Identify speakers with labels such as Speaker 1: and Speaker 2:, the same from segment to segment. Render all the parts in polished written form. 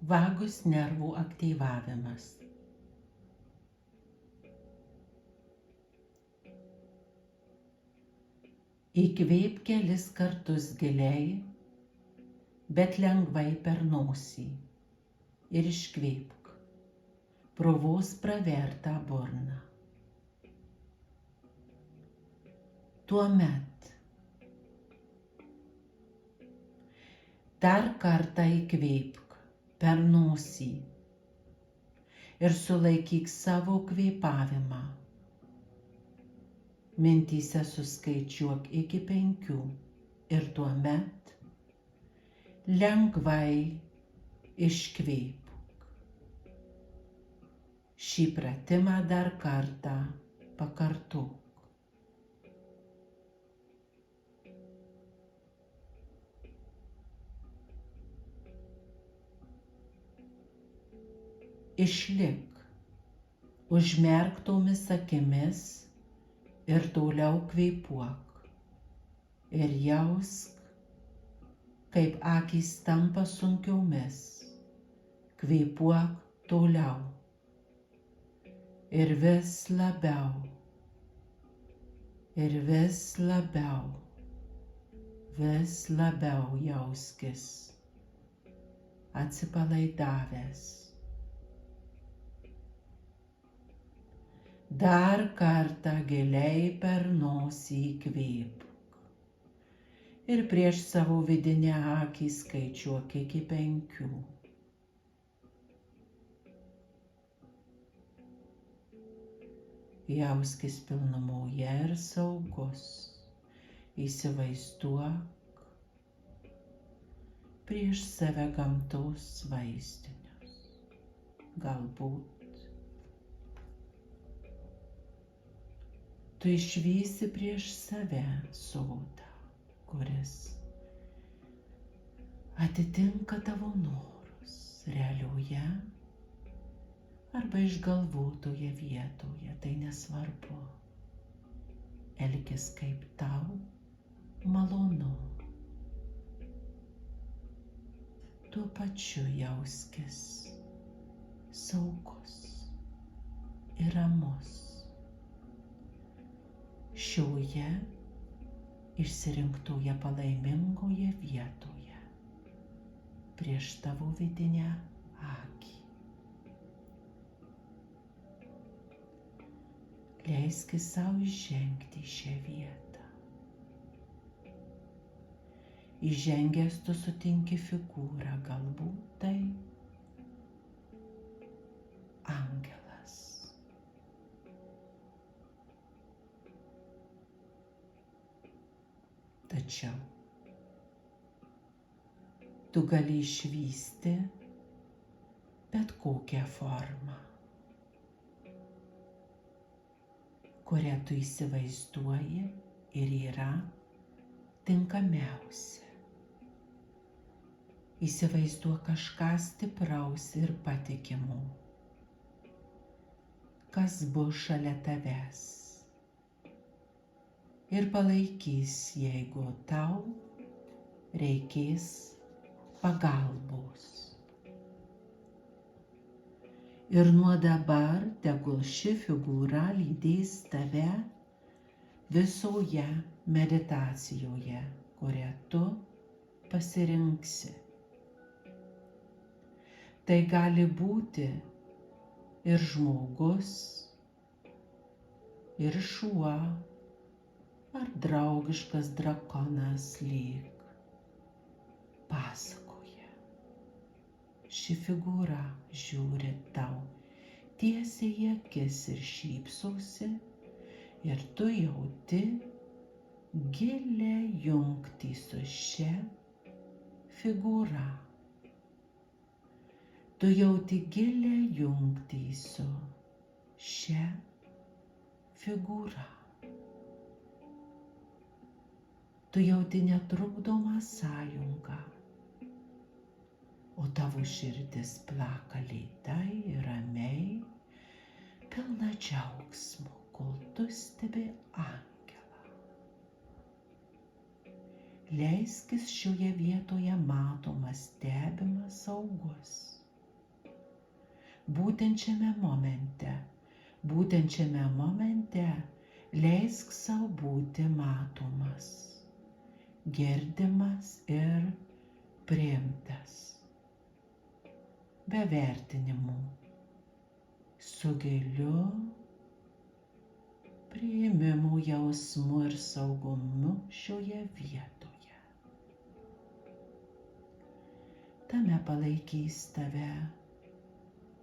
Speaker 1: Vagus nervų aktyvavimas. Įkvėp kelis kartus giliai, bet lengvai per nosį ir iškvėpk pro vos pravertą burną. Tuomet dar kartą įkvėpk per nosį ir sulaikyk savo kvėpavimą. Mintyse suskaičiuok iki 5 ir tuomet lengvai iškvėpk. Šį pratimą dar kartą pakartok. Išlik užmerktomis akimis ir toliau kvėpuok. Ir jausk, kaip akys tampa sunkiomis. Kvėpuok toliau. Ir vis labiau. Ir vis labiau. Vis labiau jauskis atsipalaidavęs. Dar kartą giliai per nosį įkvėpk ir prieš savo vidinę akį skaičiuok iki 5. Jauskis pilnumoje ir saugus. Įsivaizduok prieš save gamtos vaizdinius. Galbūt tu išvysi prieš save sodą, kuris atitinka tavo norus realioje arba išgalvotoje vietoje, tai nesvarbu. Elkis kaip tau malonu. Tuo pačiu jauskis saugus ir ramus. Šioje išsirinktoje palaimingoje vietoje prieš tavo vidinę akį. Leiskis savo įžengti į šią vietą. Įžengęs tu sutinki figūrą, galbūt tai angelas. Tačiau tu gali išvysti bet kokią formą, kurią tu įsivaizduoji ir yra tinkamiausia. Įsivaizduok kažką stipraus ir patikimo, kas bus šalia tavęs ir palaikys, jeigu tau reikės pagalbos. Ir nuo dabar tegul ši figūra lydės tave visoje meditacijoje, kurią tu pasirinksi. Tai gali būti ir žmogus, ir šuo, ar draugiškas drakonas lyg pasakoje. Ši figūra žiūri tau tiesiai į akis ir šypsosi, ir tu jauti gilią jungtį su šia figūra. Tu jauti gilią jungtį su šia figūra. Tu jauti netrukdomą sąjungą, o tavo širdis plaka lėtai ir ramiai, pilna džiaugsmo, kol tu stebi angelą. Leiskis šioje vietoje matomas, stebimas, saugus. Būtent šiame momente leisk savo būti matomas, girdimas ir priimtas. Be vertinimų, su giliu priėmimo jausmu ir saugumu šioje vietoje. Tame palaikys tave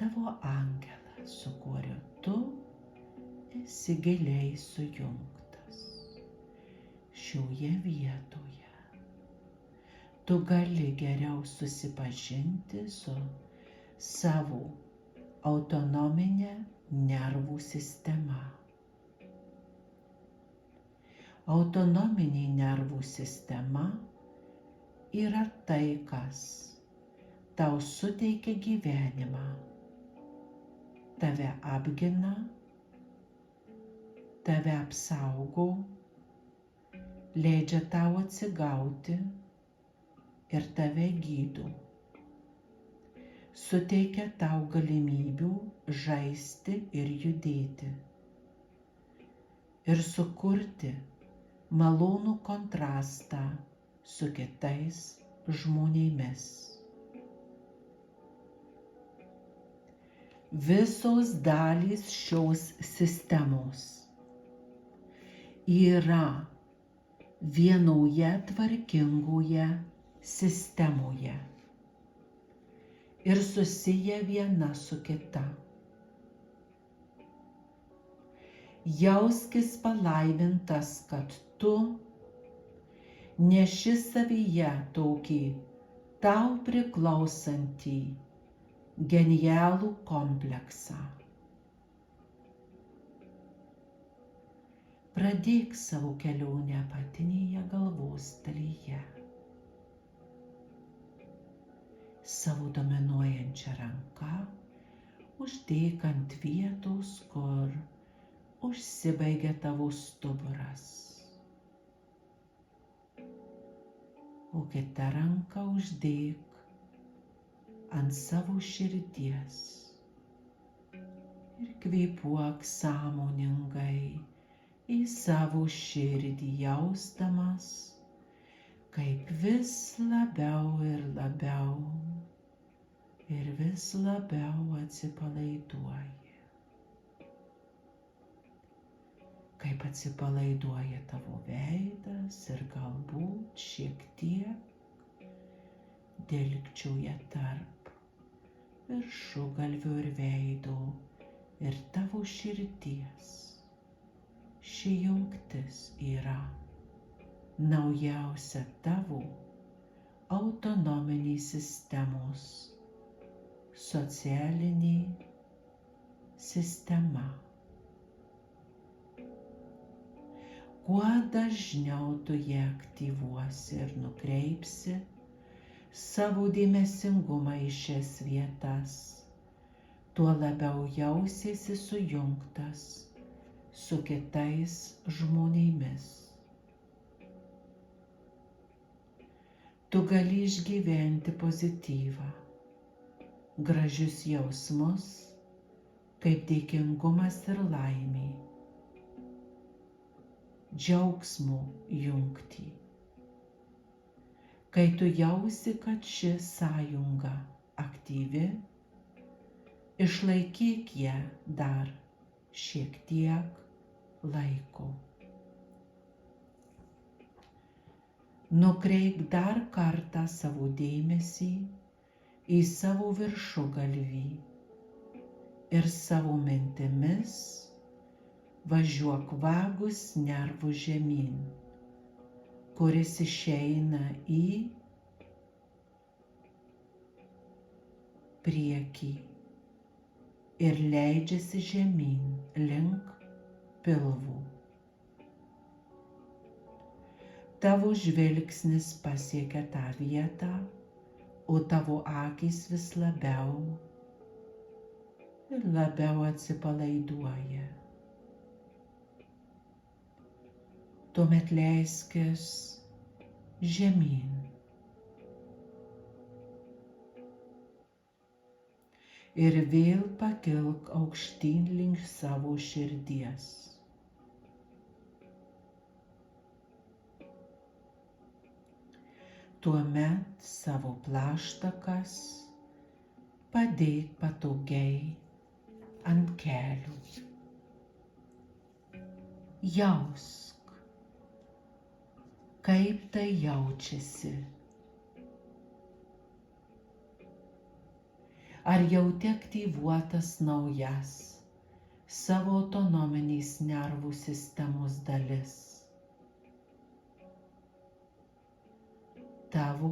Speaker 1: tavo angelas, su kuriuo tu esi giliai sujungtas. Šioje vietoje tu gali geriau susipažinti su savo autonominė nervų sistema. Autonominė nervų sistema yra tai, kas tau suteikia gyvenimą, tave apgina, tave apsaugo, leidžia tau atsigauti ir tave gydo. Suteikia tau galimybių žaisti ir judėti ir sukurti malonų kontrastą su kitais žmonėmis. Visos dalys šios sistemos yra vienoje tvarkingoje sistemoje ir susiję viena su kita. Jauskis palaimintas, kad tu neši savyje tokį tau priklausantį genialų kompleksą. Pradėk savo kelionę apatinėje galvos dalyje. Savo dominuojančią ranką uždėk ant vietos, kur užsibaigia tavo stuburas. O kitą ranką uždėk ant savo širdies ir kvėpuok sąmoningai į savo širdį, jausdamas, kaip vis labiau ir labiau ir vis labiau atsipalaiduoji. Kaip atsipalaiduoja tavo veidas ir galbūt šiek tiek dilgčioja tarp viršugalvio ir veido ir tavo širdies. Ši jungtis yra naujausia tavo autonominės sistemos socialinė sistema. Kuo dažniau tu ją aktyvuosi ir nukreipsi savo dėmesingumą į šias vietas, tuo labiau jausiesi sujungtas su kitais žmonėmis. Tu gali išgyventi pozityvą, gražius jausmus, kaip dėkingumas ir laimė, džiaugsmo jungtį. Kai tu jausi, kad ši sąjunga aktyvi, išlaikyk ją dar šiek tiek laiko. Nukreipk dar kartą savo dėmesį į savo viršugalvį ir savo mintimis važiuok vagus nervų žemyn, kuris išeina į priekį ir leidžiasi žemyn link pilvų. Tavo žvilgsnis pasiekia tą vietą, o tavo akys vis labiau ir labiau atsipalaiduoja. Tuomet leiskis žemyn. ir vėl pakilk aukštyn link savo širdies. Tuomet savo plaštakas padėk patogiai ant kelių. Jausk, kaip tai jaučiasi. Ar jauti aktyvuotas naujas savo autonominės nervų sistemos dalis? Tavo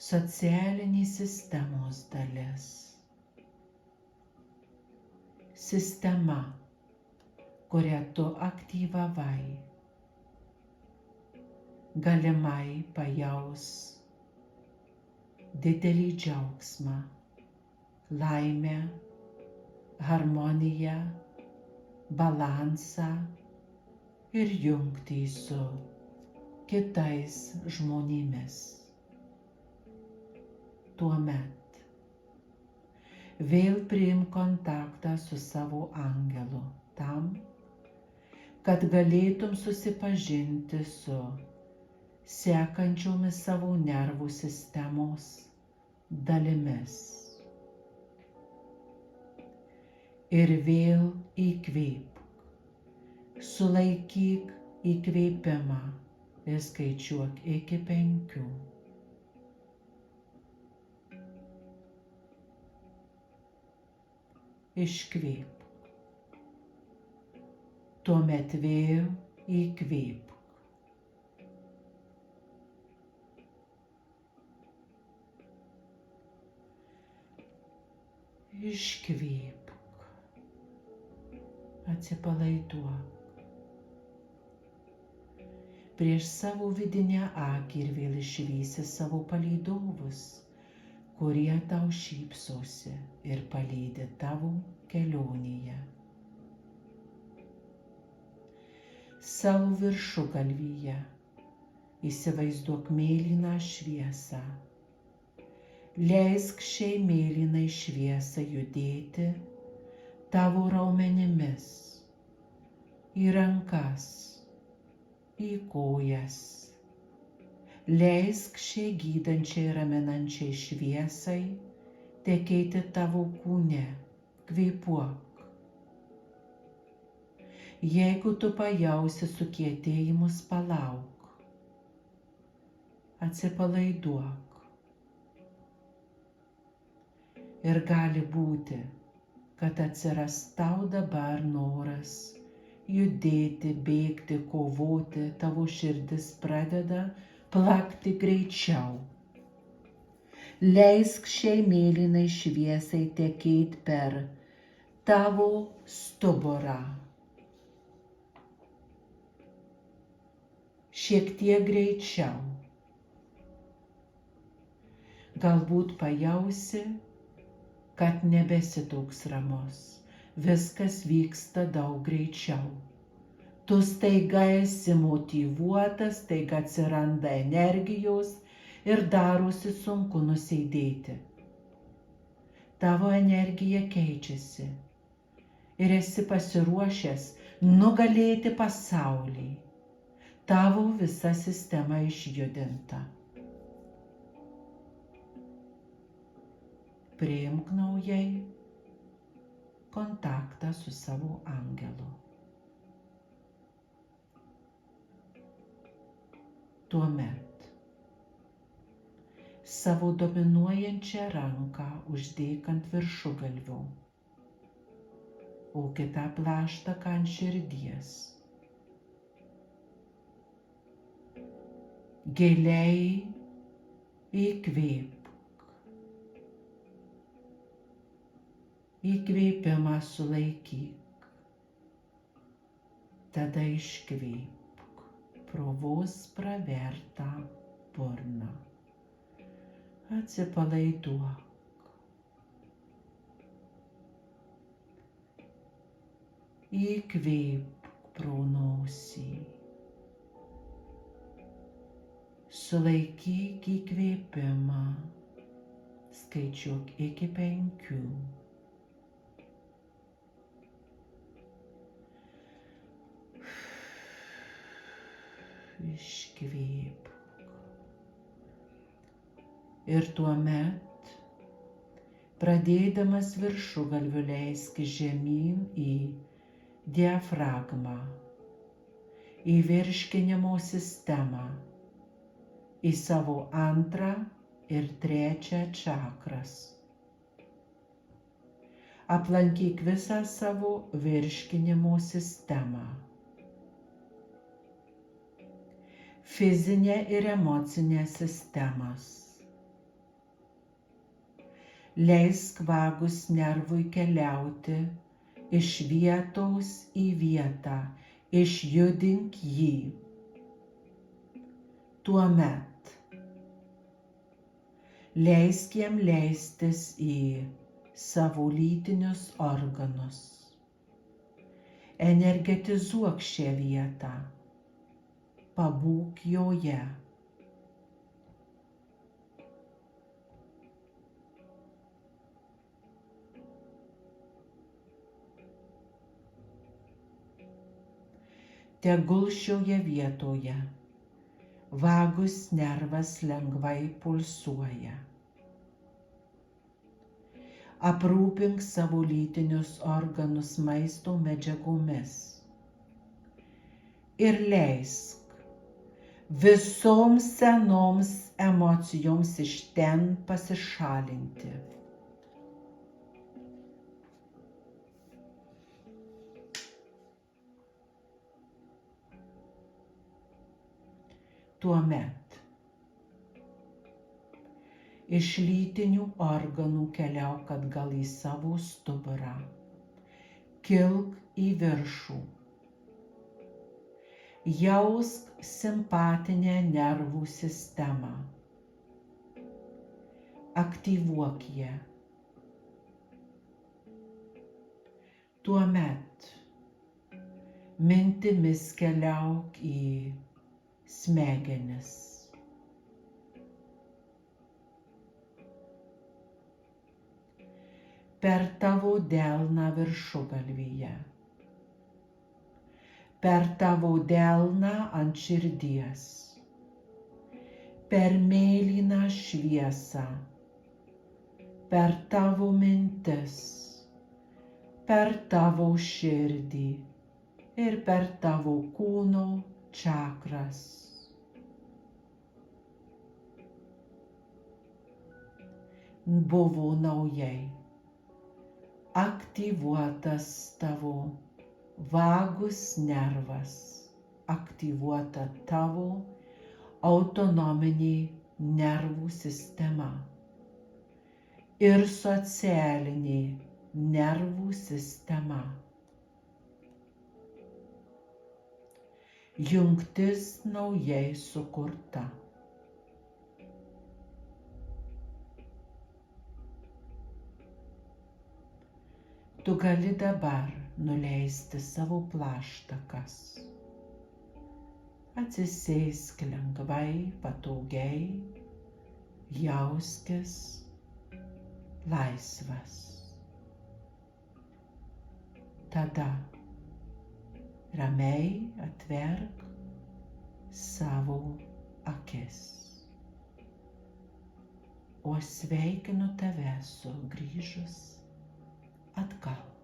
Speaker 1: socialinės sistemos dalis. Sistema, kurią tu aktyvavai, galimai pajaus didelį džiaugsmą, laimę, harmoniją, balansą ir jungtį su kitais žmonėmis. Tuomet vėl priimk kontaktą su savo angelu tam, kad galėtum susipažinti su sekančiomis savo nervų sistemos dalimis. Ir vėl įkvėpk, sulaikyk įkvėpimą ir skaičiuok iki 5. Iškvėpk. Tuomet vėl įkvėpk. Iškvėpk. Atsipalaiduok. Prieš savo vidinę akį ir vėl išvysi savo palydovus, kurie tau šypsosi ir palydi tavo kelionėje. Savo viršugalvyje įsivaizduok mėlyną šviesą. Leisk šiai mėlynai šviesai judėti tavo raumenimis, į rankas, į kojas. Leisk šiai gydančiai raminančiai šviesai tekėti tavo kūne, kvėpuok. Jeigu tu pajausi sukietėjimus, palauk. Atsipalaiduok. Ir gali būti, kad atsiras tau dabar noras judėti, bėgti, kovoti, tavo širdis pradeda plakti greičiau. Leisk šiai mėlynai šviesai tekėti per tavo stuburą. Šiek tiek greičiau. Galbūt pajausi, kad nebesi toks ramus, viskas vyksta daug greičiau. Tu staiga esi motyvuotas, staiga atsiranda energijos ir darosi sunku nusėdėti. Tavo energija keičiasi ir esi pasiruošęs nugalėti pasaulį. Tavo visa sistema išjudinta. Priimk naujai kontaktą su savo angelu. Tuomet savo dominuojančią ranką uždėk ant viršugalvio, o kitą plaštaką ant širdies. Giliai įkvėpk. Įkvėpimą sulaikyk. Tada iškvėpk pro vos pravertą burną. Atsipalaiduok. Įkvėpk pro nosį. Sulaikyk įkvėpimą. skaičiuok iki 5. Iškvėpk. Ir tuomet, pradėdamas viršugalviu, leisk žemyn į diafragmą, į virškinimo sistemą, į savo 2 ir 3 čakras. Aplankyk visą savo virškinimo sistemą, fizinę ir emocinę sistemas. Leisk vagus nervui keliauti iš vietos į vietą, išjudink jį. Tuomet leisk jam leistis į savo lytinius organus. Energetizuok šią vietą, pabūk joje. Tegul šioje vietoje vagus nervas lengvai pulsuoja. Aprūpink savo lytinius organus maisto medžiagomis ir leisk visoms senoms emocijoms iš ten pasišalinti. Tuomet iš lytinių organų keliauk atgal į savo stuburą, kilk į viršų, jausk simpatinę nervų sistemą, aktyvuok ją. Tuomet mintimis keliauk į smegenis. Per tavo delną viršugalvyje, per tavo delną ant širdies, per mėlyną šviesą, per tavo mintis, per tavo širdį ir per tavo kūno čakras. Buvo naujai aktyvuotas tavo vagus nervas, aktyvuota tavo autonominė nervų sistema ir socialinė nervų sistema. Jungtis naujai sukurta. Tu gali dabar nuleisti savo plaštakas. Atsisėsk lengvai, patogiai, jauskis laisvas. Tada ramiai atverk savo akis. O sveikinu tave sugrįžus atgal.